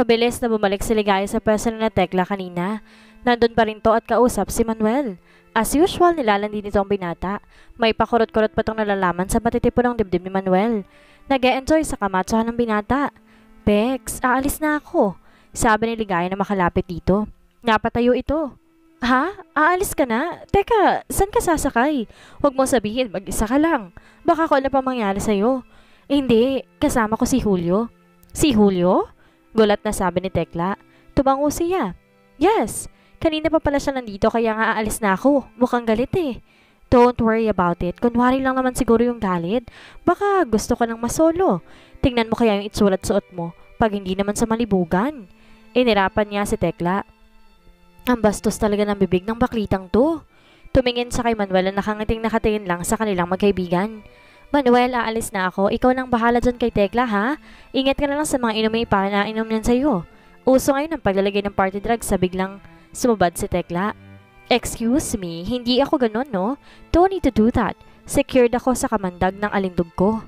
Mabilis na bumalik si Ligaya sa pwesto na Tekla kanina. Nandun pa rin to at kausap si Manuel. As usual, nilalandi nito ang binata. May pakurot-kurot pa tong nalalaman sa matitipo ng dibdib ni Manuel. Nag-e-enjoy sa kamatsahan ng binata. Bex, aalis na ako. Sabi ni Ligaya na makalapit dito. Napatayo ito. Ha? Aalis ka na? Teka, saan ka sasakay? Huwag mo sabihin, mag-isa ka lang. Baka kung ano pa mangyari sa'yo. Hindi, kasama ko si Julio. Si Julio? Gulat na sabi ni Tekla. Tumango siya. Yes, kanina pa pala siya nandito kaya nga aalis na ako. Mukhang galit eh. Don't worry about it. Kunwari lang naman siguro yung galit. Baka gusto ka ng masolo. Tingnan mo kaya yung itsulat suot mo pag hindi naman sa malibugan. Inirapan niya si Tekla. Ang bastos talaga ng bibig ng baklitang to. Tumingin sa kay Manuel na nakatingin lang sa kanilang magkaibigan. Manuel, aalis na ako. Ikaw nang bahala dyan kay Tekla, ha? Ingat ka na lang sa mga inumin para na inom yan sa'yo. Uso ngayon ang paglalagay ng party drugs sa biglang sumubad si Tekla. Excuse me, hindi ako ganun, no? Don't need to do that. Secured ako sa kamandag ng alindog ko.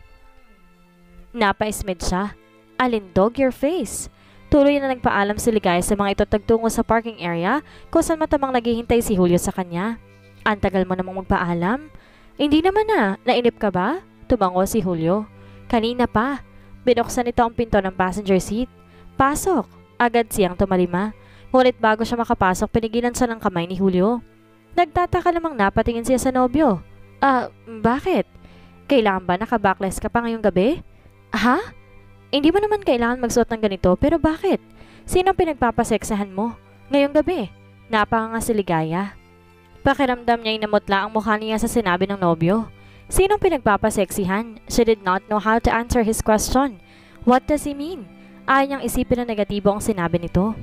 Napa-ismed siya. Alindog your face. Tuloy na nagpaalam si Ligaya sa mga ito tagtungo sa parking area kung saan matamang naghihintay si Julio sa kanya. Antagal mo namang magpaalam? Hindi naman na. Nainip ka ba? Tumango si Julio. Kanina pa. Binuksan nito ang pinto ng passenger seat. Pasok. Agad siyang tumalima. Ngunit bago siya makapasok, pinigilan siya ng kamay ni Julio. Nagtataka namang napatingin siya sa nobyo. Bakit? Kailangan ba naka-backless ka pa ngayong gabi? Ha? Hindi mo naman kailangan magsuot ng ganito, pero bakit? Sino pinagpapaseksahan mo? Ngayong gabi? Napaka nga si Ligaya. Pakiramdam niya inamutla ang mukha niya sa sinabi ng nobyo. Sinong pinagpapaseksihan? She did not know how to answer his question. What does he mean? Ayaw niyang isipin na negatibo ang sinabi nito.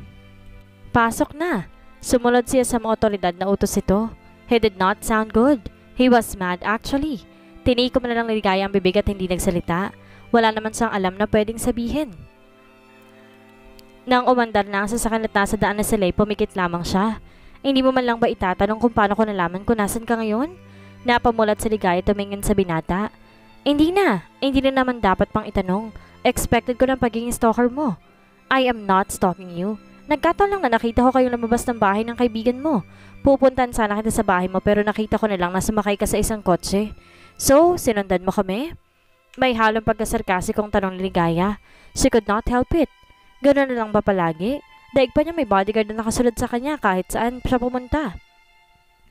Pasok na. Sumunod siya sa mga otoridad na utos ito. He did not sound good. He was mad actually. Tinikom na lang ni Ligaya ang bibig at hindi nagsalita. Wala naman siyang alam na pwedeng sabihin. Nang umandar na ang sasakyan at nasa daan na sila, pumikit lamang siya. Hindi mo man lang ba itatanong kung paano ko nalaman kung nasan ka ngayon? Napamulat si Ligaya tumingin sa binata. Hindi na naman dapat pang itanong. Expected ko ng pagiging stalker mo. I am not stalking you. Nagkataon lang na nakita ko kayong lumabas ng bahay ng kaibigan mo. Pupuntan sana kita sa bahay mo pero nakita ko na lang na sumakay ka sa isang kotse. So, sinundan mo kami? May halong pagkasarkasikong tanong ni Ligaya. She could not help it. Ganoon na lang ba palagi? Daig pa niya may bodyguard na nakasunod sa kanya kahit saan siya pumunta.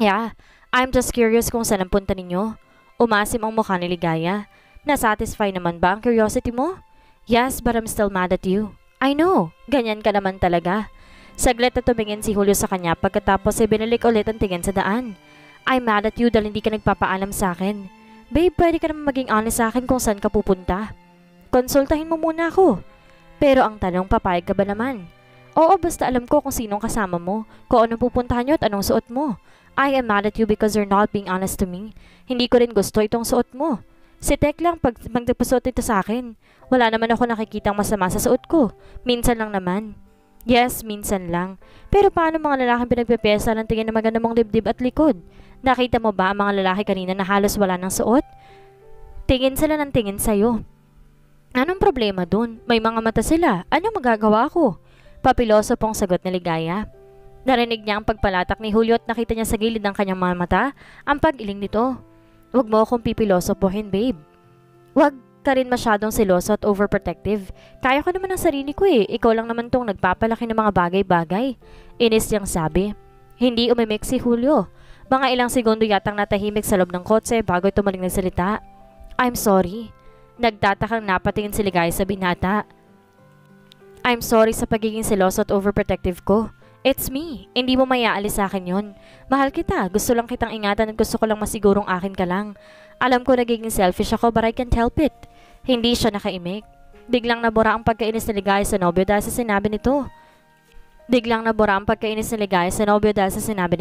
Yeah, I'm just curious kung saan ang punta ninyo. Umasim ang mukha ni Ligaya. Nasatisfy naman ba ang curiosity mo? Yes, but I'm still mad at you. I know, ganyan ka naman talaga. Saglit na tumingin si Julio sa kanya pagkatapos ay binalik ulit ang tingin sa daan. I'm mad at you dahil hindi ka nagpapaalam sa akin. Babe, pwede ka naman maging honest sa akin kung saan ka pupunta. Konsultahin mo muna ako. Pero ang tanong, papayag ka ba naman? Oo, basta alam ko kung sinong kasama mo, kung anong pupuntahan nyo at anong suot mo. I am mad at you because you're not being honest to me. Hindi ko rin gusto itong suot mo. Si Tek lang pag magpasuot ito sa akin. Wala naman ako nakikitang masama sa suot ko. Minsan lang naman. Yes, minsan lang. Pero paano mga lalaking pinagpipiyesa ng tingin na maganda mong dibdib at likod? Nakita mo ba ang mga lalaki kanina na halos wala ng suot? Tingin sila ng tingin sa'yo. Anong problema dun? May mga mata sila. Anong magagawa ko? Papiloso pong sagot ni Ligaya. Narinig niya ang pagpalatak ni Julio at nakita niya sa gilid ng kanyang mga mata ang pag-iling nito. Huwag mo akong pipilosopohin, babe. Huwag ka rin masyadong seloso at overprotective. Kaya ko naman ang sarili ko eh. Ikaw lang naman tong nagpapalaki ng mga bagay-bagay. Inis niyang sabi. Hindi umimik si Julio. Mga ilang segundo yatang natahimik sa loob ng kotse bago ito muling nagsalita. I'm sorry. Nagtatakang napatingin si Ligaya sa binata. I'm sorry sa pagiging seloso at overprotective ko. It's me. Hindi mo mayaalis sa akin yun. Mahal kita. Gusto lang kitang ingatan at gusto ko lang masigurong akin ka lang. Alam ko nagiging selfish ako but I can't help it. Hindi siya nakaimik. Biglang nabura ang pagkainis ni Ligaya sa nobyo dahil sa sinabi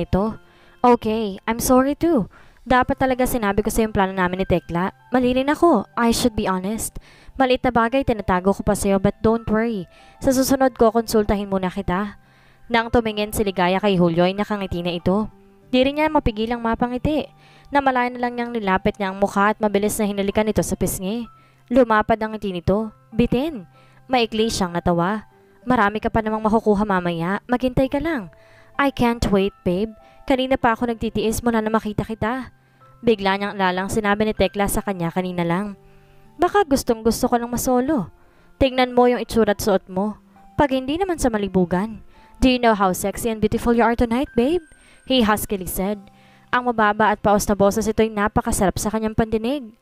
nito. Okay, I'm sorry too. Dapat talaga sinabi ko sa yung plano namin ni Tekla. Mali rin ako. I should be honest. Maliit na bagay tinatago ko pa sa'yo but don't worry. Sa susunod ko, konsultahin muna kita. Nang tumingin si Ligaya kay Julio ay nakangiti na ito. Di rin niya mapigilang mapangiti. Namalayan na lang niyang nilapit niya ang mukha at mabilis na hinalikan nito sa pisngi. Lumapad ang ngiti nito. Bitin. Maikli siyang natawa. Marami ka pa namang makukuha mamaya. Maghintay ka lang. I can't wait, babe. Kanina pa ako nagtitiis muna na makita kita. Bigla niyang lalang sinabi ni Tekla sa kanya kanina lang. Baka gustong gusto ko lang masolo. Tingnan mo yung itsura at suot mo. Pag hindi naman sa malibugan. Do you know how sexy and beautiful you are tonight, babe? He huskily said. Ang mababa at paos na boses ito'y napakasarap sa kanyang pandinig.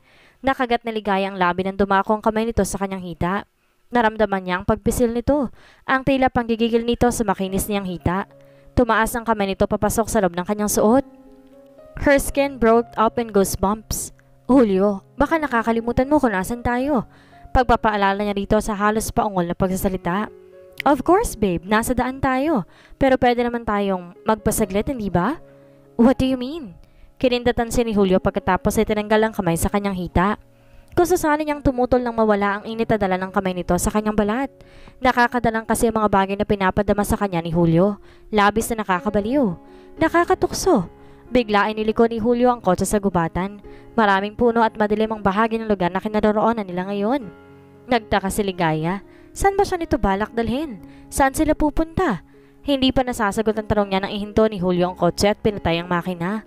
Nakagat na ligaya ang labi ng dumako ang kamay nito sa kanyang hita. Naramdaman niya ang pagpisil nito, ang tila panggigigil nito sa makinis niyang hita. Tumaas ang kamay nito papasok sa loob ng kanyang suot. Her skin broke up in goosebumps. Julio, baka nakakalimutan mo kung nasan tayo. Pagpapaalala niya rito sa halos paungol na pagsasalita. Of course, babe, nasa daan tayo. Pero pwede naman tayong magpasaglit, hindi ba? What do you mean? Kinindatan si ni Julio pagkatapos ay tinanggal ang kamay sa kanyang hita. Gusto sana niyang tumutol nang mawala ang init na dala ng kamay nito sa kanyang balat. Nakakadalang kasi ang mga bagay na pinapadama sa kanya ni Julio. Labis na nakakabaliw. Nakakatukso. Bigla ay niliko ni Julio ang kotse sa gubatan. Maraming puno at madilim ang bahagi ng lugar na kinaroroonan nila ngayon. Nagtaka si Ligaya. Saan ba siya nito balak dalhin? Saan sila pupunta? Hindi pa nasasagot ang tanong niya nang ihinto ni Julio ang kotse at pinatay ang makina.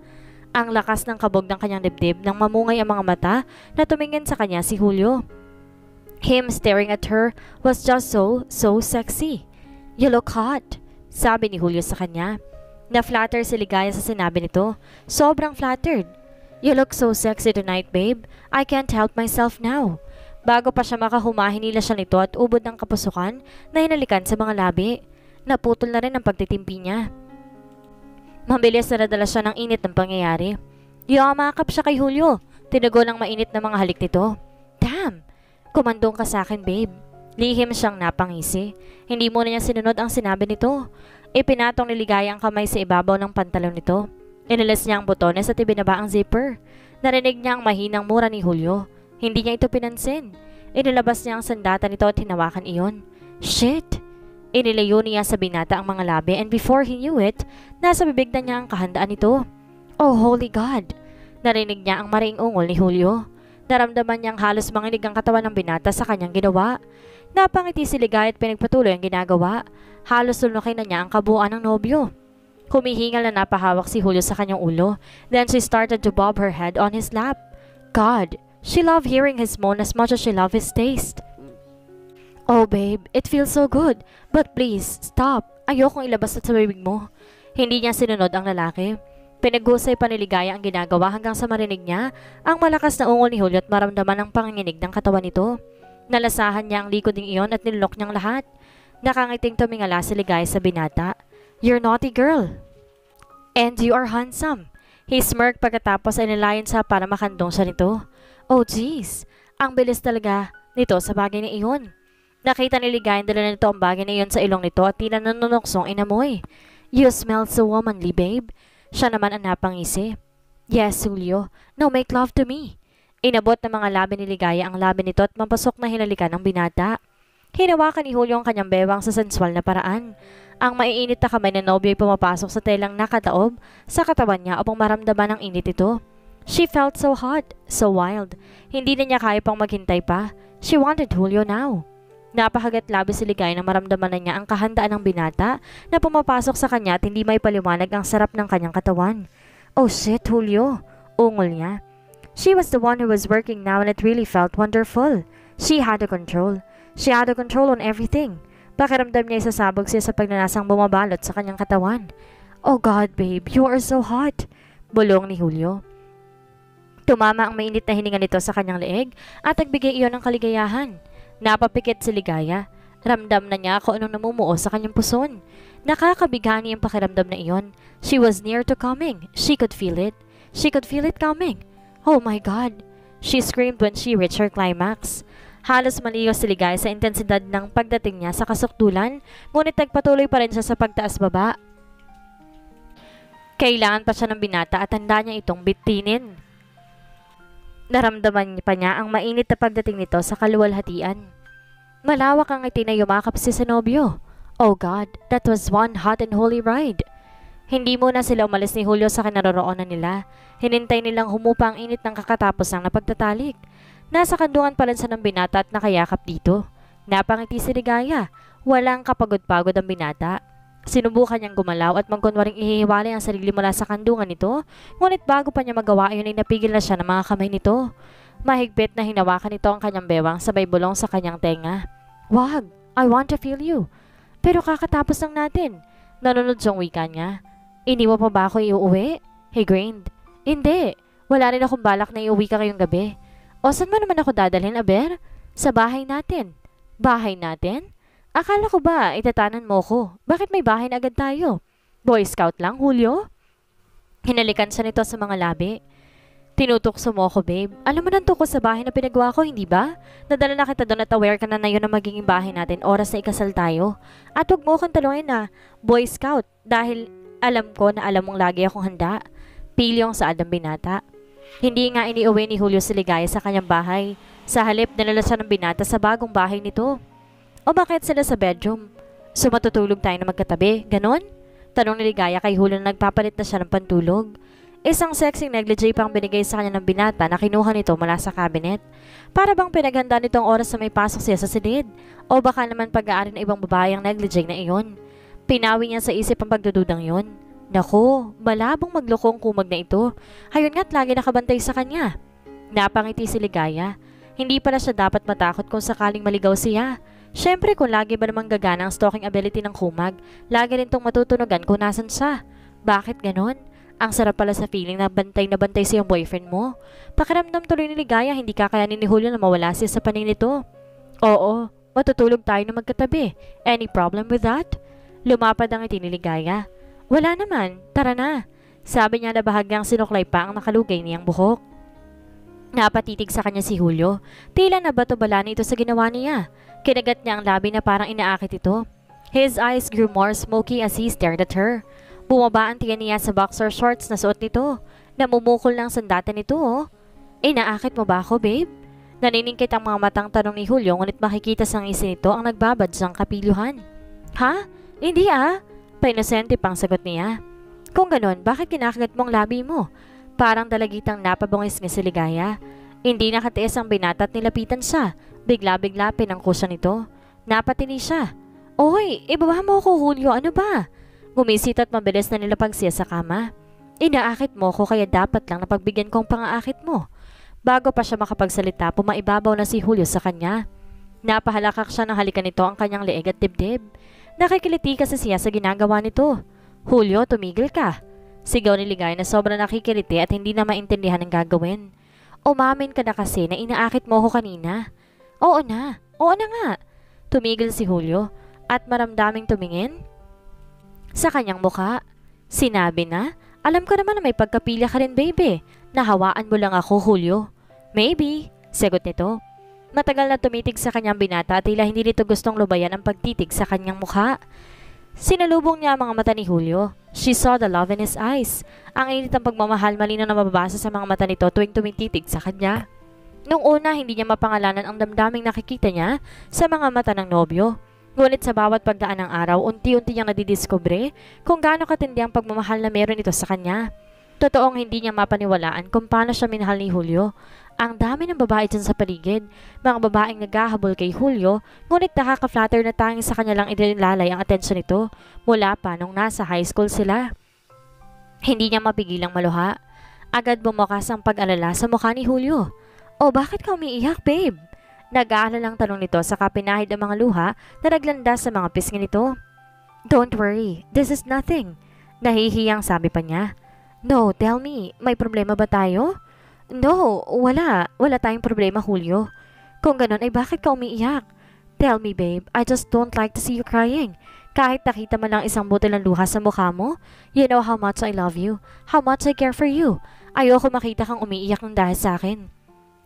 Ang lakas ng kabog ng kanyang dibdib nang mamungay ang mga mata na tumingin sa kanya si Julio. Him staring at her was just so sexy. You look hot, sabi ni Julio sa kanya. Na-flatter si Ligaya sa sinabi nito. Sobrang flattered. You look so sexy tonight, babe. I can't help myself now. Bago pa siya makahumahinila siya nito at ubod ng kapusukan na hinalikan sa mga labi. Naputol na rin ang pagtitimpi niya. Mabilis na nadala siya ng init ng pangyayari. Yumakap siya kay Julio. Tinago ng mainit na mga halik nito. Damn! Kumandong ka sa akin, babe. Lihim siyang napangisi. Hindi muna niya sinunod ang sinabi nito. Ipinatong ni Ligaya ang kamay sa ibabaw ng pantalon nito. Inilis niya ang botones at ibinaba ang zipper. Narinig niya ang mahinang mura ni Julio. Hindi niya ito pinansin. Inilabas niya ang sandata nito at hinawakan iyon. Shit! Inilayo niya sa binata ang mga labi and before he knew it, nasa bibig na niya ang kahandaan nito. Oh, holy God! Narinig niya ang mariing ungol ni Julio. Naramdaman niyang halos manginig ang katawan ng binata sa kanyang ginawa. Napangiti si Ligaya at pinagpatuloy ang ginagawa. Halos lunukin na niya ang kabuuan ng nobyo. Humihingal na napahawak si Julio sa kanyang ulo. Then she started to bob her head on his lap. God, she loved hearing his moan as much as she loved his taste. Oh babe, it feels so good. But please, stop. Ayokong ilabas at sa bibig mo. Hindi niya sinunod ang lalaki. Pinagusay pa ni Ligaya ang ginagawa hanggang sa marinig niya ang malakas na ungol ni Julio at maramdaman ang panginginig ng katawan nito. Nalasahan niya ang likod ng iyon at nilolok niyang lahat. Nakangiting tumingala si Ligaya sa binata. You're naughty girl. And you are handsome. He smirked pagkatapos ay nilayan sa para makandong siya nito. Oh jeez, ang bilis talaga nito sa bagay na iyon. Nakita ni Ligaya dala nito ang bagay na iyon sa ilong nito at tila nanunuksong inamoy. You smell so womanly, babe. Siya naman ang napangisi. Yes, Julio. Now make love to me. Inabot ng mga labi ni Ligaya ang labi nito at mapasok na hinalikan ng binata. Hinawakan ni Julio ang kanyang bewang sa sensual na paraan. Ang maiinit na kamay ng nobyo ay pumapasok sa telang nakataob sa katawan niya upang maramdaman ang init ito. She felt so hot, so wild. Hindi na niya kaya pang maghintay pa. She wanted Julio now. Napakagat labi si Ligaya na maramdaman na niya ang kahandaan ng binata na pumapasok sa kanya at hindi may paliwanag ang sarap ng kanyang katawan. Oh shit, Julio. Ungol niya. She was the one who was working now and it really felt wonderful. She had the control. She had the control on everything. Pakiramdam niya isasabog siya sa pagnanasang bumabalot sa kanyang katawan. Oh God, babe, you are so hot. Bulong ni Julio. Tumama ang mainit na hininga nito sa kanyang leeg at nagbigay iyon ng kaligayahan. Napapikit si Ligaya. Ramdam na niya kung anong namumuo sa kanyang puson. Nakakabigani ang pakiramdam na iyon. She was near to coming. She could feel it. She could feel it coming. Oh my God! She screamed when she reached her climax. Halos maliyo si Ligaya sa intensidad ng pagdating niya sa kasukdulan, ngunit nagpatuloy pa rin siya sa pagtaas-baba. Kailangan pa siya ng binata at handa niya itong bitinin. Naramdaman pa niya ang mainit na pagdating nito sa kaluwalhatian. Malawak ang ngiti na yumakap si Zenobio. Oh God, that was one hot and holy ride. Hindi muna sila umalis ni Julio sa kinaroroonan nila. Hinintay nilang humupa ang init ng kakatapos ng napagtatalik. Nasa kandungan pa rin sa ng binata at nakayakap dito. Napangiti si Ligaya. Walang kapagod-pagod ang binata. Sinubukan niyang gumalaw at magkunwaring ihihiwalay ang sarili mula sa kandungan nito, ngunit bago pa niya magawa iyon ay napigil na siya ng mga kamay nito. Mahigpit na hinawakan nito ang kanyang bewang sabay bulong sa kanyang tenga. Wag! I want to feel you. Pero kakatapos lang natin. Nanunod siyang wika niya. Iniwan pa ba ako iuwi? He grinned. Hindi. Wala rin akong balak na iuwi ka ngayong gabi. O saan mo naman ako dadalhin, Aber? Sa bahay natin. Bahay natin? Akala ko ba itatanan mo ko? Bakit may bahay na agad tayo? Boy Scout lang, Julio? Hinalikan siya nito sa mga labi. Tinutukso mo ko, babe. Alam mo nang tukos sa bahay na pinagawa ko, hindi ba? Nadala na kita doon at aware ka na yun na magiging bahay natin oras na ikasal tayo. At huwag mo akong talungin na Boy Scout dahil alam ko na alam mong lagi akong handa. Pilyong saad ng binata. Hindi nga iniuwi ni Julio si Ligaya sa kanyang bahay. Sa halip, nalala siya ng binata sa bagong bahay nito. O bakit sila sa bedroom? So matutulog tayo na magkatabi, ganon? Tanong ni Ligaya kay Julio na nagpapalit na siya ng pantulog. Isang sexy negligee pang binigay sa kanya ng binata na kinuha nito mula sa cabinet. Para bang pinaghanda nitong oras na may pasok siya sa silid? O baka naman pag-aari ng ibang babae ang negligee na iyon? Pinawi niya sa isip ang pagdududang yun. Naku, malabong maglokong kumag na ito. Hayun nga't lagi nakabantay sa kanya. Napangiti si Ligaya. Hindi pala siya dapat matakot kung sakaling maligaw siya. Siyempre kung lagi ba namang gagana ang stalking ability ng kumag, lagi rin tong matutunugan kung nasan siya. Bakit ganon? Ang sarap pala sa feeling na bantay sa iyong boyfriend mo. Pakiramdam tuloy ni Ligaya hindi kakayanin ni Julio na mawala siya sa paning nito. Oo, matutulog tayo na magkatabi. Any problem with that? Lumapad ang ngiti ni Ligaya. Wala naman, tara na. Sabi niya na bahagyang sinuklay pa ang nakalugay niyang buhok. Napatitig sa kanya si Julio. Tila na bato-bala nito sa ginawa niya. Kinagat niya ang labi na parang inaakit ito. His eyes grew more smoky as he stared at her. Bumaba ang tiyan niya sa boxer shorts na suot nito. Namumukol ng sandata nito oh. Inaakit mo ba ako, babe? Naniningkit ang mga matang tanong ni Julio ngunit makikita sa ngisi nito ang nagbabad siyang kapiluhan. Ha? Hindi ah. Painosente pang sagot niya. Kung ganon, bakit kinakagat mong labi mo? Parang dalagitang napabungis ng si Ligaya. Hindi nakatiis ang binata at nilapitan siya. Bigla-bigla pinangkusa nito. Napatini siya. Oy, ibaba mo ako, Julio, ano ba? Gumisit at mabilis na nilapag siya sa kama. Inaakit mo ko kaya dapat lang napagbigyan kong pangaakit mo. Bago pa siya makapagsalita, pumaibabaw na si Julio sa kanya. Napahalakak siya ng halikan nito ang kanyang leeg at dibdib. Nakikiliti kasi siya sa ginagawa nito. Julio, tumigil ka. Sigaw ni Ligaya na sobrang nakikiliti at hindi na maintindihan ang gagawin. Umamin ka na kasi na inaakit mo ko kanina. Oo na nga. Tumigil si Julio at maramdaming tumingin sa kanyang mukha. Sinabi na, alam ko naman na may pagkapila ka rin, baby. Nahawaan mo lang ako, Julio. Maybe, sagot nito. Matagal na tumitig sa kanyang binata at tila hindi nito gustong lubayan ang pagtitig sa kanyang mukha. Sinalubong niya ang mga mata ni Julio. She saw the love in his eyes. Ang init ng pagmamahal malinaw na mababasa sa mga mata nito tuwing tumititig sa kanya. Nung una, hindi niya mapangalanan ang damdaming nakikita niya sa mga mata ng nobyo. Ngunit sa bawat pagdaan ng araw, unti-unti niyang nadidiskubre kung gaano katindi ang pagmamahal na meron ito sa kanya. Totoong hindi niya mapaniwalaan kung paano siya minahal ni Julio. Ang dami ng babae dyan sa paligid, mga babaeng naghahabol kay Julio, ngunit nakaka-flatter na tanging sa kanya lang inilalay ang atensyon nito mula pa nung nasa high school sila. Hindi niya mapigilang maluha. Agad bumukas ang pag-alala sa mukha ni Julio. O bakit ka umiiyak, babe? Nag-aalalang tanong nito sa kapinahid ang mga luha na naglandas sa mga pisngi nito. Don't worry, this is nothing. Nahihiyang sabi pa niya. No, tell me, may problema ba tayo? No, wala. Wala tayong problema, Julio. Kung ganun ay bakit ka umiiyak? Tell me, babe, I just don't like to see you crying. Kahit nakita man lang isang butil ng luha sa mukha mo, you know how much I love you, how much I care for you. Ayoko makita kang umiiyak ng dahil sa akin.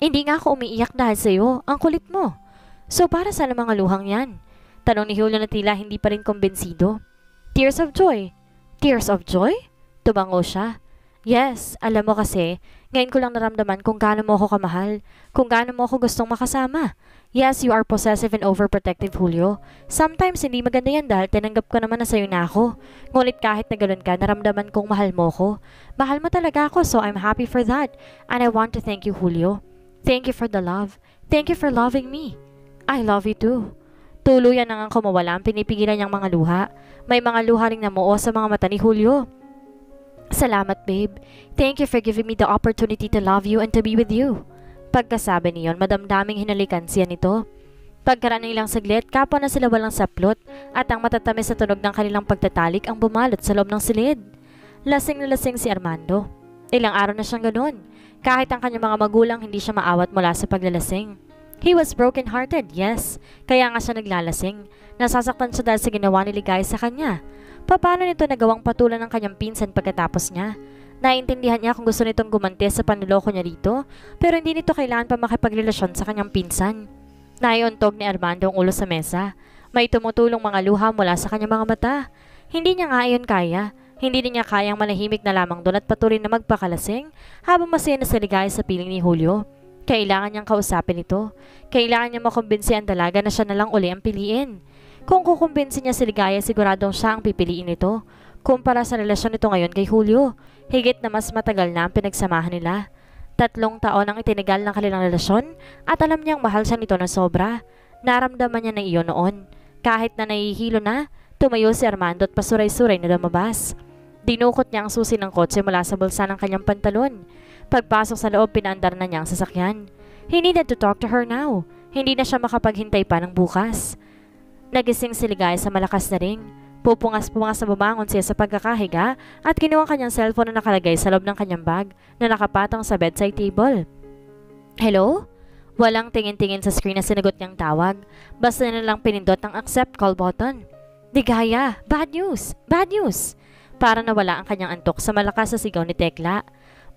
Hindi nga ako umiiyak dahil sa'yo, ang kulit mo. So para saan ang mga luhang yan? Tanong ni Julio na tila hindi pa rin kumbensido. Tears of joy. Tears of joy? Tumango siya. Yes, alam mo kasi, ngayon ko lang naramdaman kung gaano mo ako kamahal, kung gaano mo ako gustong makasama. Yes, you are possessive and overprotective, Julio. Sometimes hindi maganda yan dahil tinanggap ko naman na sa'yo na ako. Ngunit kahit na galon ka, naramdaman kong mahal mo ko. Mahal mo talaga ako, so I'm happy for that. And I want to thank you, Julio. Thank you for the love. Thank you for loving me. I love you too. Tuluyan na ngang kumawala ang pinipigilan niyang mga luha. May mga luha ring namuo sa mga mata ni Julio. Salamat, babe. Thank you for giving me the opportunity to love you and to be with you. Pagkasabi niyon, madamdaming hinalikan siya nito. Pagkaraan ng ilang saglit, kapwa na sila walang saplot at ang matatamis sa tunog ng kanilang pagtatalik ang bumalot sa loob ng silid. Lasing na lasing si Armando. Ilang araw na siyang ganun. Kahit ang kanyang mga magulang hindi siya maawat mula sa paglalasing. He was broken-hearted, yes. Kaya nga siya naglalasing. Nasasaktan siya dahil sa ginawa ni Ligaya sa kanya. Paano nito nagawang patulan ng kanyang pinsan pagkatapos niya? Naiintindihan niya kung gusto nitong gumanti sa panloloko niya dito, pero hindi nito kailangan pa makipagrelasyon sa kanyang pinsan. Naiuntog ni Armando ang ulo sa mesa. May tumutulong mga luha mula sa kanyang mga mata. Hindi niya nga iyon kaya. Hindi din niya kayang manahimik na lamang doon at patuloy na magpakalasing habang masaya na si Ligaya sa piling ni Julio. Kailangan niyang kausapin ito. Kailangan niya makumbinsi ang dalaga na siya na lang uli ang piliin. Kung kukumbinsi niya si Ligaya, siguradong siya ang pipiliin nito. Kumpara sa relasyon nito ngayon kay Julio, higit na mas matagal na ang pinagsamahan nila. 3 taon ang itinagal ng kanilang relasyon at alam niyang mahal siya nito na sobra. Naramdaman niya na iyon noon. Kahit na nahihilo na, tumayo si Armando at pasuray-suray na lumabas. Dinukot niya ang susi ng kotse mula sa bulsa ng kanyang pantalon. Pagpasok sa loob, pinaandar na niya ang sasakyan. He needed to talk to her now. Hindi na siya makapaghintay pa ng bukas. Nagising si Ligaya sa malakas na ring. Pupungas-pungas na bumangon siya sa pagkakahiga at kinuha ang kanyang cellphone na nakalagay sa loob ng kanyang bag na nakapatong sa bedside table. Hello? Walang tingin-tingin sa screen na sinagot niyang tawag. Basta na lang pinindot ang accept call button. Ligaya, bad news! Bad news! Para nawala ang kanyang antok sa malakas na sigaw ni Tekla.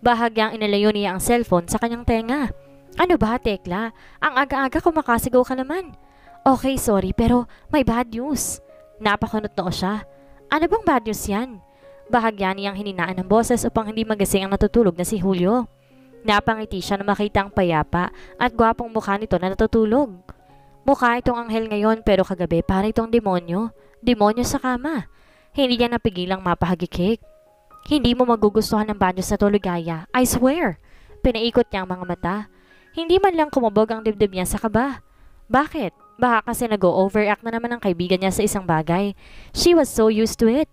Bahagyang inalayo niya ang cellphone sa kanyang tenga. Ano ba, Tekla? Ang aga-aga kumakasigaw ka naman. Okay, sorry, pero may bad news. Napakunot noo siya. Ano bang bad news yan? Bahagya niyang hininaan ng boses upang hindi magising ang natutulog na si Julio. Napangiti siya na makita ang payapa at gwapong mukha nito na natutulog. Mukha itong anghel ngayon pero kagabi para itong demonyo. Demonyo sa kama. Hindi niya napigilang mapahagikik. Hindi mo magugustuhan ng bad news na to, Ligaya. I swear. Pinaikot niya ang mga mata. Hindi man lang kumabog ang dibdib niya sa kaba. Bakit? Baka kasi nag-o-overact na naman ang kaibigan niya sa isang bagay. She was so used to it.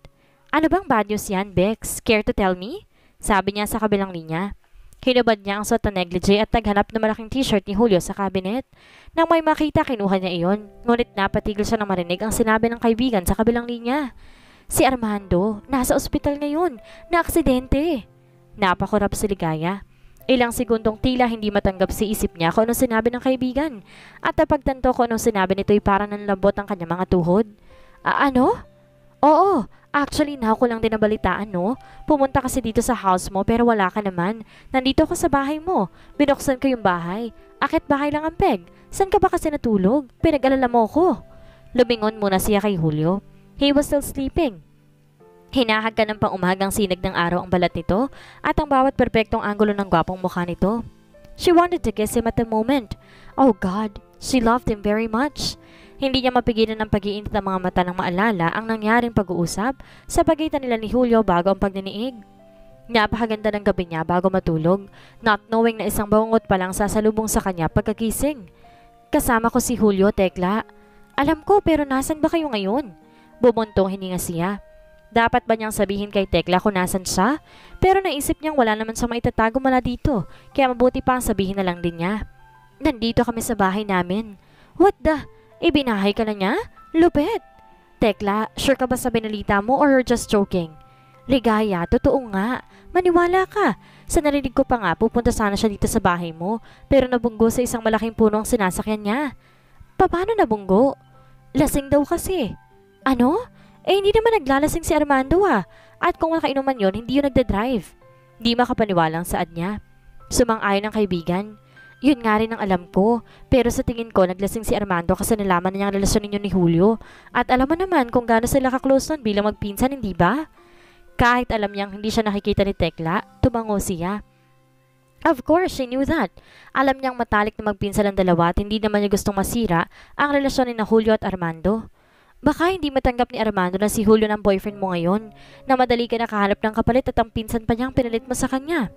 Ano bang bad news yan, Bex? Care to tell me? Sabi niya sa kabilang linya. Hinubad niya ang suot na negligee at naghanap ng malaking t-shirt ni Julio sa cabinet. Nang may makita, kinuha niya iyon. Ngunit napatigil siya na marinig ang sinabi ng kaibigan sa kabilang linya. Si Armando, nasa ospital ngayon. Na-aksidente. Napakurap si Ligaya. Ilang segundong tila hindi matanggap si isip niya kung anong sinabi ng kaibigan. At napagtanto kung anong sinabi nito'y parang nanlambot ang kanyang mga tuhod. Ano? Oo, actually now ko lang din nabalitaan, no? Pumunta kasi dito sa house mo pero wala ka naman. Nandito ako sa bahay mo. Binuksan ko yung bahay. Akit bahay lang ang peg. San ka ba kasi natulog? Pinag-alala mo ko. Lumingon muna siya kay Julio. He was still sleeping. Hinahag ka ng pang-umagang sinag ng araw ang balat nito at ang bawat perpektong anggulo ng gwapong mukha nito. She wanted to kiss him at the moment. Oh God, she loved him very much. Hindi niya mapigilan ng pag-iinit ng mga mata ng maalala ang nangyaring pag-uusap sa pagitan nila ni Julio bago ang pagniniig. Napakaganda ng gabi niya bago matulog, not knowing na isang bangungot pa lang sasalubong sa kanya pagkagising. Kasama ko si Julio, Tekla. Alam ko pero nasan ba kayo ngayon? Bumuntong hininga siya. Dapat ba niyang sabihin kay Tekla kung nasan siya? Pero naisip niyang wala naman sa maitatago mula dito, kaya mabuti pa ang sabihin na lang din niya. Nandito kami sa bahay namin. What the? Ibinahay ka na niya? Lupet! Tekla, sure ka ba sa binalita mo or you're just joking? Ligaya, totoo nga. Maniwala ka. Sa narinig ko pa nga, pupunta sana siya dito sa bahay mo, pero nabunggo sa isang malaking puno ang sinasakyan niya. Paano nabunggo? Lasing daw kasi. Ano? Hindi naman naglalasing si Armando At kung nakainuman yon, hindi yun nagdadrive. Di makapaniwalang saad niya. Sumang-ayon ng kaibigan. Yun nga rin ang alam ko. Pero sa tingin ko, naglasing si Armando kasi nalaman niya ang relasyon ninyo ni Julio. At alam mo naman kung gaano sila ka-close nun bilang magpinsan, hindi ba? Kahit alam niyang hindi siya nakikita ni Tekla, tumango siya. Of course, she knew that. Alam niyang matalik na magpinsan ang dalawa at hindi naman niya gustong masira ang relasyon ni Julio at Armando. Baka hindi matanggap ni Armando na si Julio ng boyfriend mo ngayon, na madali ka nakahanap ng kapalit at ang pinsan pa niyang pinalit mo sa kanya.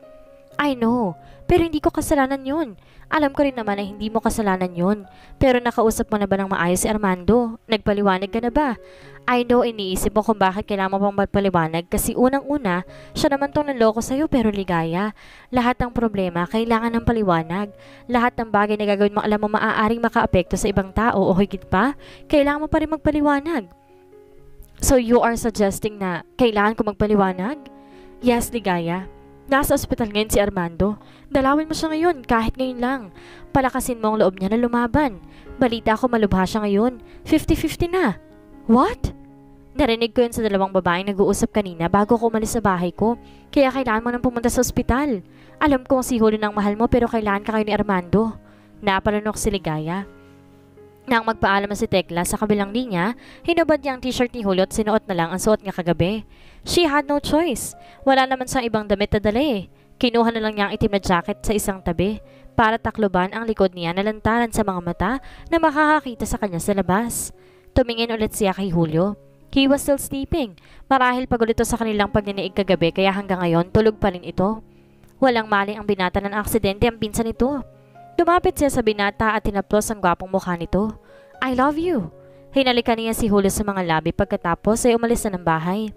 I know, pero hindi ko kasalanan yun. Alam ko rin naman na hindi mo kasalanan yun. Pero nakausap mo na ba ng maayos si Armando? Nagpaliwanag ka na ba? I know iniisip mo kung bakit kailangan mo pang magpaliwanag kasi unang-una, siya naman tong nanloko sa'yo pero ligaya. Lahat ng problema kailangan ng paliwanag. Lahat ng bagay na gagawin mo alam mo maaaring makaapekto sa ibang tao o higit pa, kailangan mo pa rin magpaliwanag. So you are suggesting na kailangan ko magpaliwanag? Yes, ligaya. Nasa ospital ngayon si Armando. Dalawin mo siya ngayon, kahit ngayon lang. Palakasin mo ang loob niya na lumaban. Balita ko malubha siya ngayon. 50-50 na. What? Narinig ko yun sa dalawang babaeng nag-uusap kanina bago ko umalis sa bahay ko. Kaya kailangan mo nang pumunta sa ospital. Alam kong si Julio ng mahal mo pero kailangan ka kayo ni Armando. Napalunok si Ligaya. Nang magpaalam si Tekla sa kabilang linya, hinubad niya ang t-shirt ni Julio at sinuot na lang ang suot niya kagabi. She had no choice. Wala naman siyang ibang damit na dala eh. Kinuha na lang niya ang itim na jacket sa isang tabi para takloban ang likod niya na lantaran sa mga mata na makakakita sa kanya sa labas. Tumingin ulit siya kay Julio. He was still sleeping. Marahil pagod ito sa kanilang pagniniig kagabi kaya hanggang ngayon tulog pa rin ito. Walang mali ang binata ng aksidente ang pinsan nito. Lumapit siya sa binata at tinaplos ang gwapong mukha nito. I love you. Hinalikan niya si Julio sa mga labi pagkatapos ay umalis na ng bahay.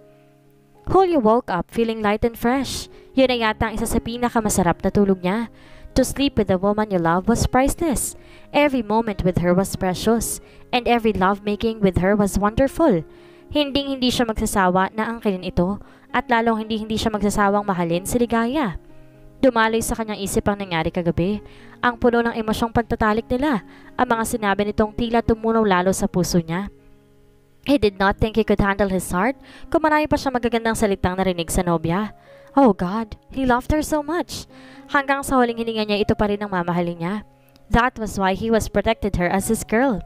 Julio woke up feeling light and fresh. Yun ay yata ang isa sa pinakamasarap na tulog niya. To sleep with the woman you love was priceless. Every moment with her was precious. And every lovemaking with her was wonderful. Hindi siya magsasawa na angkinin ito at lalong hindi siya magsasawang mahalin si Ligaya. Dumaloy sa kanyang isip ang nangyari kagabi. Ang puno ng emosyong pagtatalik nila. Ang mga sinabi nitong tila tumunaw lalo sa puso niya. He did not think he could handle his heart kung marami pa siya magagandang salitang narinig sa nobya. Oh God, he loved her so much. Hanggang sa huling hininga niya ito pa rin ang mamahalin niya. That was why he was protected her as his girl.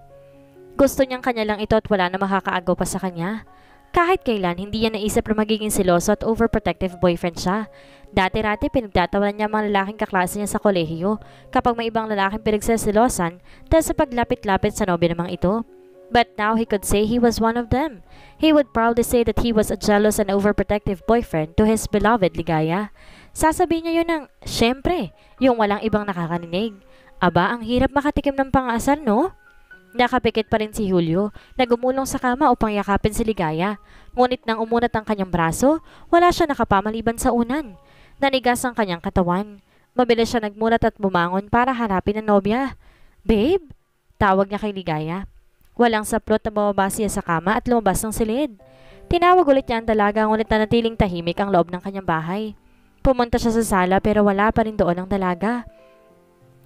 Gusto niyang kanya lang ito at wala na makakaagaw pa sa kanya. Kahit kailan, hindi niya naisip na magiging seloso at overprotective boyfriend siya. Dati-rati pinagtatawanan niya mga lalaking kaklase niya sa kolehiyo kapag may ibang lalaking pinagseselosan dahil sa paglapit-lapit sa nobya namang ito. But now he could say he was one of them. He would proudly say that he was a jealous and overprotective boyfriend to his beloved Ligaya. Sasabihin niya yun ng, syempre, yung walang ibang nakakaninig. Aba, ang hirap makatikim ng pang-asar, no? Nakapikit pa rin si Julio na gumulong sa kama upang yakapin si Ligaya. Ngunit nang umunat ang kanyang braso, wala siya nakapamaliban sa unan. Nanigas ang kanyang katawan. Mabilis siya nagmulat at bumangon para harapin ang nobya. Babe? Tawag niya kay Ligaya. Walang saplot na bumaba siya sa kama at lumabas ng silid. Tinawag ulit niya ang dalaga ngunit nanatiling tahimik ang loob ng kanyang bahay. Pumunta siya sa sala pero wala pa rin doon ang dalaga.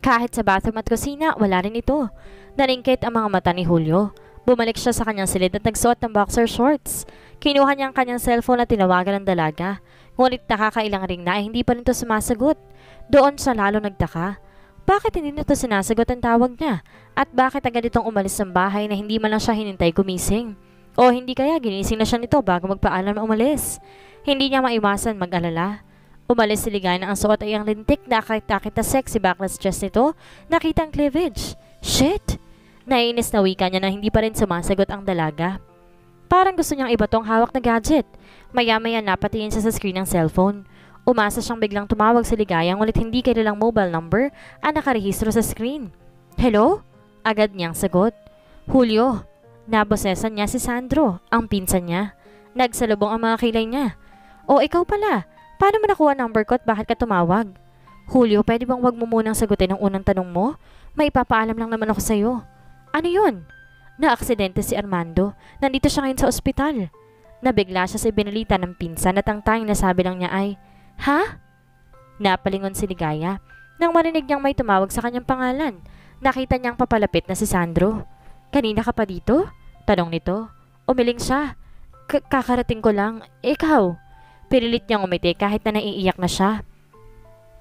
Kahit sa bathroom at kusina, wala rin ito. Naringkit ang mga mata ni Julio. Bumalik siya sa kanyang silid at nagsuot ng boxer shorts. Kinuha niya ang kanyang cellphone at tinawagan ng dalaga. Ngunit nakakailang ring na ay hindi pa rin ito sumasagot. Doon siya lalo nagtaka. Bakit hindi nito sinasagot ang tawag niya? At bakit agad itong umalis ng bahay na hindi man lang siya hinintay gumising? O hindi kaya ginising na siya nito bago magpaalam na umalis? Hindi niya maiwasan mag-alala. Umalis si Ligaya na ang suot ay ang lintik na akit-akit na sexy backless dress nito. Nakita ang cleavage. Shit! Naiinis na wika niya na hindi pa rin sumasagot ang dalaga. Parang gusto niyang iba tong hawak na gadget. Maya-maya napatingin siya sa screen ng cellphone. Umasa siyang biglang tumawag sa Ligaya ngunit hindi kilalang mobile number ang nakarehistro sa screen. Hello? Agad niyang sagot. Julio. Nabosesan niya si Sandro, ang pinsan niya. Nagsalubong ang mga kilay niya. O ikaw pala. Paano mo nakuha number ko at bakit ka tumawag? Julio, pwede bang wag mo munang sagutin ang unang tanong mo? May ipapaalam lang naman ako sa'yo. Ano yun? Na-aksidente si Armando. Nandito siya ngayon sa ospital. Nabigla siya sa ibinalita ng pinsan at ang tanging nasabi lang niya ay, ha? Napalingon si Ligaya. Nang marinig niyang may tumawag sa kanyang pangalan, nakita niyang papalapit na si Sandro. Kanina ka pa dito? Tanong nito. Umiling siya. Kakarating ko lang. Ikaw? Pinilit niyang umiti kahit na naiiyak na siya.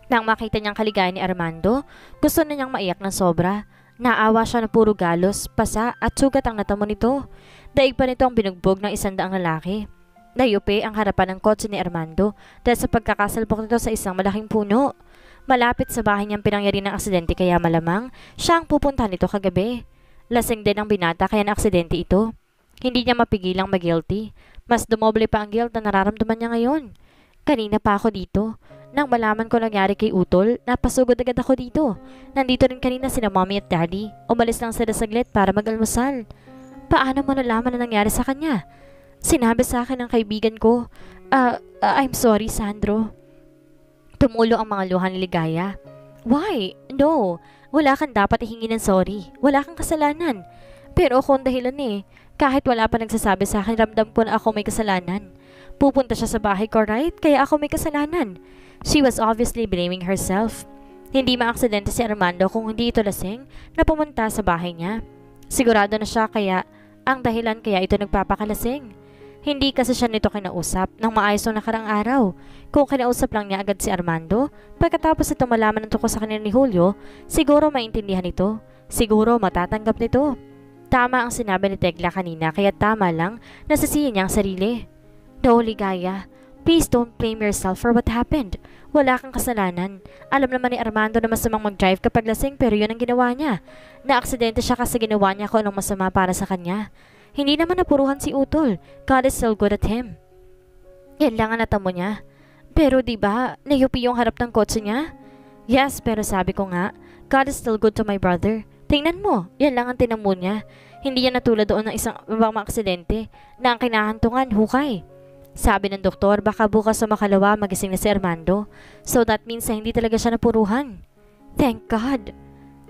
Nang makita niyang kaligayan ni Armando, gusto na niyang maiyak ng sobra. Naawa siya na puro galos, pasa at sugat ang natamo nito. Daig pa nito ang binugbog ng 100 lalaki. Nayupi ang harapan ng kotse ni Armando dahil sa pagkakasalpok nito sa isang malaking puno. Malapit sa bahay niyang pinangyari ng aksidente kaya malamang siya ang pupuntahan nito kagabi. Lasing din ang binata kaya na aksidente ito. Hindi niya mapigilang mag-guilty. Mas dumoble pa ang guilt na nararamdaman niya ngayon. Kanina pa ako dito. Nang malaman ko nangyari kay Utol, napasugod agad ako dito. Nandito rin kanina sina mommy at daddy. Umalis lang sila saglit para mag-almusal. Paano mo nalaman na nangyari sa kanya? Sinabi sa akin ng kaibigan ko. I'm sorry, Sandro. Tumulo ang mga luha ni Ligaya. Why? No. Wala kang dapat ihingi ng sorry. Wala kang kasalanan. Pero ako ang dahilan eh. Kahit wala pa nagsasabi sa akin, ramdam ko na ako may kasalanan. Pupunta siya sa bahay ko, right? Kaya ako may kasalanan. She was obviously blaming herself. Hindi maaksidente si Armando kung hindi ito lasing na pumunta sa bahay niya. Sigurado na siya kaya ang dahilan kaya ito nagpapakalasing. Hindi kasi siya nito kinausap ng maayos ng nakarang araw. Kung kinausap lang niya agad si Armando, pagkatapos ito malaman ng tungkol sa kanya ni Julio, siguro maintindihan ito. Siguro matatanggap nito. Tama ang sinabi ni Tekla kanina kaya tama lang nasisihin niya ang sarili. No, Ligaya. Please don't blame yourself for what happened. Wala kang kasalanan. Alam naman ni Armando na masamang mag-drive kapag lasing pero yun ang ginawa niya. Na-aksidente siya kasi ginawa niya kung anong masama para sa kanya. Hindi naman napuruhan si Utol. God is so good at him. Yan lang ang natamo niya. Pero diba, nayupi yung harap ng kotse niya? Yes, pero sabi ko nga, God is still good to my brother. Tingnan mo, yan lang ang tinamo niya. Hindi yan natulad doon ng isang ibang aksidente na ang kinahantungan, hukay. Sabi ng doktor, baka bukas sa makalawa magising na si Armando. So that means na hindi talaga siya napuruhan. Thank God.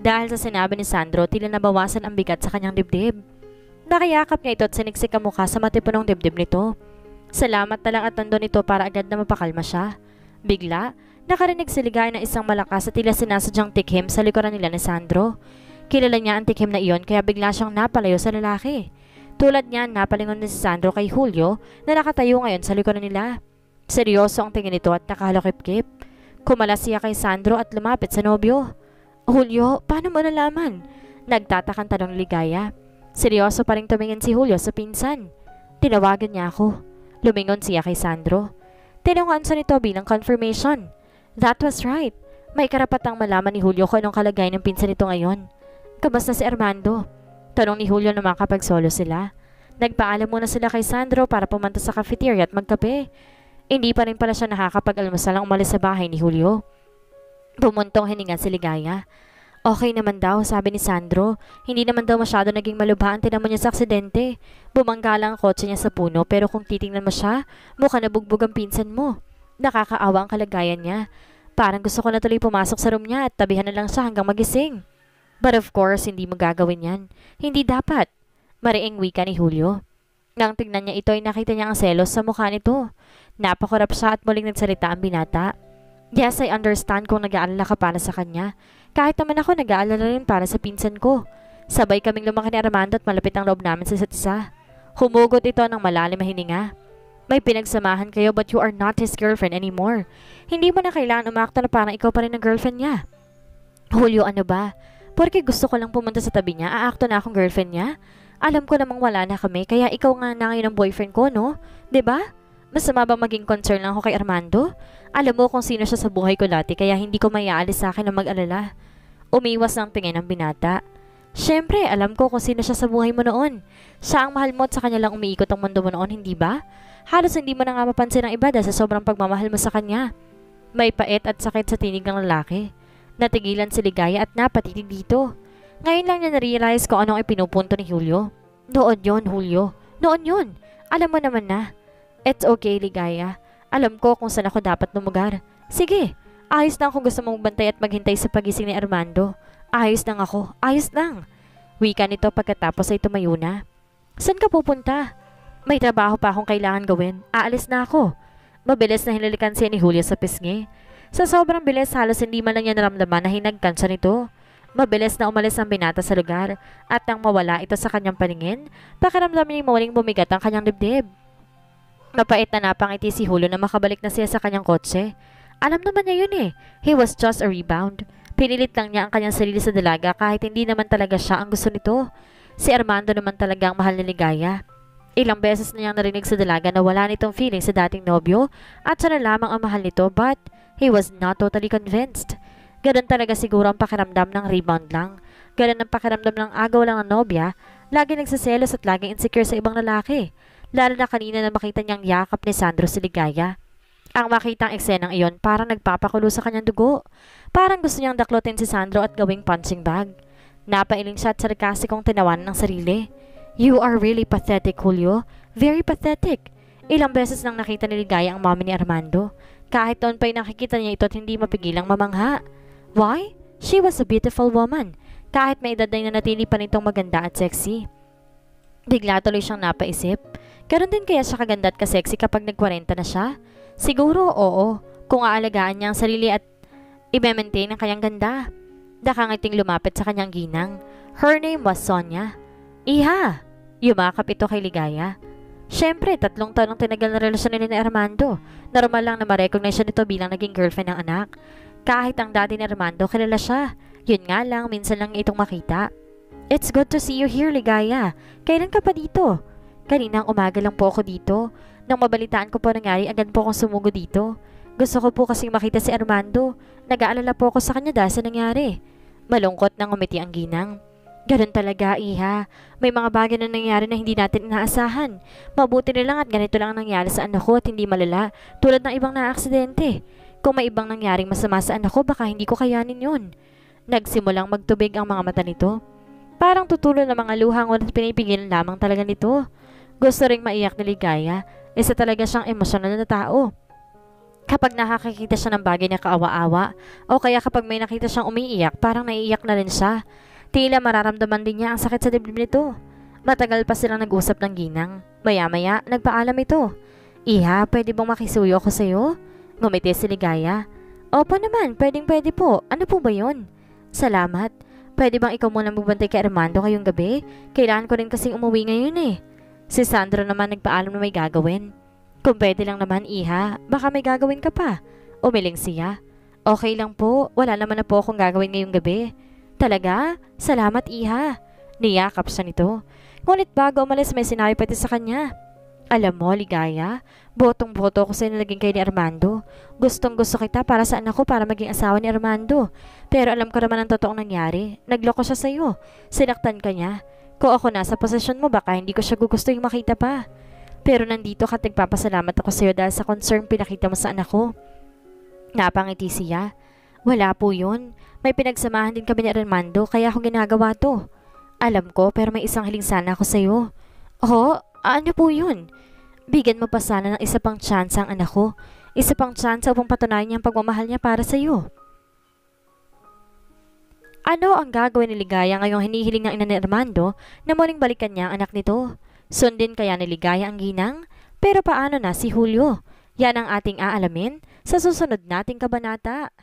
Dahil sa sinabi ni Sandro, tila nabawasan ang bigat sa kanyang dibdib. Nakayakap niya ito at siniksik ang mukha sa matipunong dibdib nito. Salamat na lang at nandun ito para agad na mapakalma siya. Bigla, nakarinig si Ligaya ng isang malakas at tila sinasadyang tikhim sa likuran nila ni Sandro. Kilala niya ang tikhim na iyon kaya bigla siyang napalayo sa lalaki. Tulad niya, napalingon din si Sandro kay Julio na nakatayo ngayon sa likuran nila. Seryoso ang tingin nito at nakalakip-kip. Kumalas siya kay Sandro at lumapit sa nobyo. Julio, paano mo nalaman? Nagtatakang tanong Ligaya. Seryoso pa rin tumingin si Julio sa pinsan. Tinawagan niya ako. Lumingon siya kay Sandro. Tinungan sa nito bilang confirmation. That was right. May karapatang malaman ni Julio kung anong kalagayan ng pinsan nito ngayon. Kamusta si Armando? Tanong ni Julio na makapagsolo sila. Nagpaalam muna sila kay Sandro para pumunta sa cafeteria at magkape. Hindi pa rin pala siya nakakapag-almusal ang umalis sa bahay ni Julio. Bumuntong hininga si Ligaya. Okay naman daw, sabi ni Sandro. Hindi naman daw masyado naging malubha ang tinamo niya sa aksidente. Bumangga lang ang kotse niya sa puno pero kung titingnan mo siya, mukha nabugbog ang pinsan mo. Nakakaawa ang kalagayan niya. Parang gusto ko na tuloy pumasok sa room niya at tabihan na lang siya hanggang magising. But of course, hindi mo gagawin yan. Hindi dapat. Mariing wika ni Julio. Nang tignan niya ito ay nakita niya ang selos sa mukha nito. Napakurap siya at muling nagsalita ang binata. Yes, I understand kung nag-aalala ka para sa kanya. Kahit naman ako nag-aalala rin para sa pinsan ko. Sabay kaming lumaki ni Armando at malapit ang loob namin sa isa't isa. Humugot ito ng malalim na hininga. May pinagsamahan kayo but you are not his girlfriend anymore. Hindi mo na kailangan umakto na parang ikaw pa rin ang girlfriend niya. Julio, ano ba? Porque gusto ko lang pumunta sa tabi niya, aakto na akong girlfriend niya. Alam ko namang wala na kami, kaya ikaw nga na ngayon ang boyfriend ko, no? 'Di ba? Masama ba maging concern lang ako kay Armando? Alam mo kung sino siya sa buhay ko dati, kaya hindi ko maiaalis sa akin na mag-alala. Umiwas ng tingin ng binata. Siyempre, alam ko kung sino siya sa buhay mo noon. Siya ang mahal mo at sa kanya lang umiikot ang mundo mo noon, hindi ba? Halos hindi mo na nga mapansin ang iba dahil sa sobrang pagmamahal mo sa kanya. May pait at sakit sa tinig ng lalaki. Natigilan si Ligaya at napatitig dito. Ngayon lang niya na-realize kung anong ipinupunto ni Julio. Noon yon, Julio. Noon yun. Alam mo naman na. It's okay, Ligaya. Alam ko kung saan ako dapat lumugar. Sige, ayos lang kung gusto mong bantay at maghintay sa pagising ni Armando. Ayos lang ako. Ayos lang. Wika nito pagkatapos ay tumayo na. Saan ka pupunta? May trabaho pa akong kailangan gawin. Aalis na ako. Mabilis na hinalikan siya ni Julio sa pisngi. Sa sobrang bilis, halos hindi man lang niya naramdaman na hinagkan siya nito. Mabilis na umalis ang binata sa lugar at nang mawala ito sa kanyang paningin, pakiramdam niya muling bumigat ang kanyang dibdib. Mapait na napangiti si Julio na makabalik na siya sa kanyang kotse. Alam naman niya yun eh. He was just a rebound. Pinilit lang niya ang kanyang sarili sa dalaga kahit hindi naman talaga siya ang gusto nito. Si Armando naman talaga ang mahal ni Ligaya. Ilang beses na niyang narinig sa dalaga na wala nitong feeling sa dating nobyo at siya na lamang ang mahal nito but he was not totally convinced. Ganun talaga siguro ang pakiramdam ng rebound lang. Ganun ang pakiramdam ng agaw lang ng nobya, lagi nagsiselos at laging insecure sa ibang lalaki. Lalo na kanina na makita niyang yakap ni Sandro si Ligaya. Ang makitang eksenang iyon parang nagpapakulo sa kanyang dugo. Parang gusto niyang daklotin si Sandro at gawing punching bag. Napailing siya at sarkasikong tinawanan ng sarili. You are really pathetic, Julio. Very pathetic. Ilang beses nang nakita ni Ligaya ang mommy ni Armando. Kahit noon pa'y nakikita niya ito at hindi mapigilang mamangha. Why? She was a beautiful woman. Kahit may edad na nanatili pa nitong maganda at sexy. Bigla tuloy siyang napaisip. Karon din kaya siya kaganda at kasexy kapag nag-40 na siya? Siguro oo, kung aalagaan niya ang sarili at i-maintain ang kanyang ganda. Dakangiting lumapit sa kanyang ginang. Her name was Sonia. Iha! Yumakap ito kay Ligaya. Siyempre, 3 taon ang tinagal na relasyon nila ni Armando. Normal lang na ma-recognize siya nito bilang naging girlfriend ng anak. Kahit ang dati ni Armando, kilala siya. Yun nga lang, minsan lang itong makita. It's good to see you here, Ligaya. Kailan ka pa dito? Kaninang umaga lang po ako dito. Nang mabalitaan ko po nangyari, agad po akong sumugo dito. Gusto ko po kasing makita si Armando. Nag-aalala po ako sa kanya dahil sa nangyari. Malungkot nang umiti ang ginang. Ganun talaga, Iha. May mga bagay na nangyari na hindi natin inaasahan. Mabuti na lang at ganito lang ang nangyari sa anak ko at hindi malala, tulad ng ibang na-aksidente. Kung may ibang nangyaring masama sa anak ko, baka hindi ko kayanin yun. Nagsimulang magtubig ang mga mata nito. Parang tutulo ng mga luha ngunit pinipigilan lamang talaga nito. Gusto ring maiyak ni Ligaya. Isa talaga siyang emosyonal na tao. Kapag nakakakita siya ng bagay na kaawa-awa, o kaya kapag may nakita siyang umiiyak, parang naiiyak na rin siya. Tila mararamdaman din niya ang sakit sa dibdib nito. Matagal pa silang nag-usap ng ginang. Maya-maya, nagpaalam ito. Iha, pwede bang makisuyo ko sa'yo? Ngumiti si Ligaya. Opo naman, pwede po. Ano po ba yun? Salamat. Pwede bang ikaw muna magbantay kay Armando ngayong gabi? Kailangan ko rin kasing umuwi ngayon eh. Si Sandro naman nagpaalam na may gagawin. Kung pwede lang naman, Iha, baka may gagawin ka pa. Umiling siya. Okay lang po, wala naman na po akong gagawin ngayong gabi. Talaga? Salamat, Iha. Niyakap siya nito. Ngunit bago umalis may sinabi pati sa kanya. Alam mo, Ligaya, botong-boto ko sa nilaging kay ni Armando. Gustong gusto kita para sa anak ko para maging asawa ni Armando. Pero alam ko naman ang totoong nangyari. Nagloko siya sa'yo. Sinaktan ka niya. Kung ako nasa posisyon mo, baka hindi ko siya gugustuhin makita pa. Pero nandito ka at nagpapasalamat ako sa'yo dahil sa concern pinakita mo sa anak ko. Napangiti siya. Wala po yun. May pinagsamahan din kami ni Armando kaya ako ginagawa to. Alam ko pero may isang hiling sana ako sa'yo. Oh, ano po yun? Bigyan mo pa sana ng isa pang chance ang anak ko. Isa pang chance upang patunayan niya ang pagmamahal niya para sa'yo. Ano ang gagawin ni Ligaya ngayong hinihiling ng ina ni Armando na muling balikan niya ang anak nito? Sundin kaya ni Ligaya ang ginang? Pero paano na si Julio? Yan ang ating aalamin sa susunod nating kabanata.